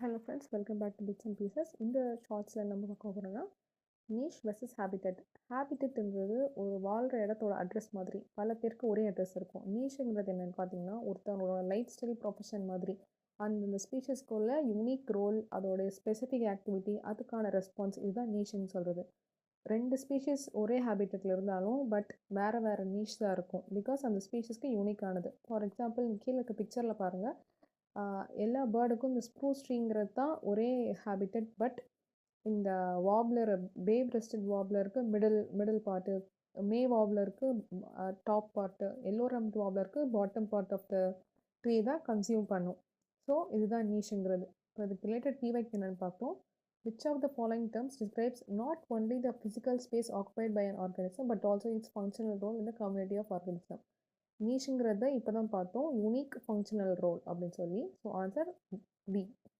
Hello friends, welcome back to bits and pieces. இந்த ஷார்ட்ஸில் நம்ம பார்க்க போகிறோம்னா நீஷ் வெர்சஸ் ஹேபிட்டட். ஹேபிட்டட்ங்கிறது ஒரு வாழ்கிற இடத்தோட அட்ரஸ் மாதிரி. பல பேருக்கு ஒரே அட்ரஸ் இருக்கும். நீஷுங்கிறது என்னென்னு பார்த்தீங்கன்னா, ஒருத்தவங்களோட லைஃப் ஸ்டைல் ப்ரொஃபஷன் மாதிரி. அந்தந்த ஸ்பீஷஸ்க்குள்ள யூனிக் ரோல், அதோடைய ஸ்பெசிஃபிக் ஆக்டிவிட்டி, அதுக்கான ரெஸ்பான்ஸ், இதுதான் நீஷுன்னு சொல்கிறது. ரெண்டு ஸ்பீஷஸ் ஒரே ஹேபிட்டட்டில் இருந்தாலும் பட் வேறு வேறு நீஷ் தான் இருக்கும். பிகாஸ் அந்த ஸ்பீஷஸ்க்கு யூனிக்கானது. ஃபார் எக்ஸாம்பிள், கீழே இருக்க பிக்சரில் பாருங்கள். எல்லா பேர்டுக்கும் இந்த ஸ்ப்ரூஸ் ட்ரீங்கிறது தான் ஒரே ஹேபிட்டட். பட் இந்த வாப்லர், பேப் ரெஸ்டட் வாப்லருக்கு மிடில் பார்ட்டு, மே வாப்லருக்கு டாப் பார்ட்டு, எல்லோ ரம்ட் வாப்லருக்கு bottom part of the tree தான் கன்சியூம் பண்ணும். ஸோ இதுதான் நீஷுங்கிறது. இப்போ இதுக்கு ரிலேட்டட் கீவேர்ட் என்னென்னு பார்ப்போம். Which of the following terms describes not only the physical space occupied by an organism but also its functional role in the community of organism? நீஷுங்கிறத இப்போ தான் பார்த்தோம், யூனிக் ஃபங்க்ஷனல் ரோல் அப்படின்னு சொல்லி. So answer B.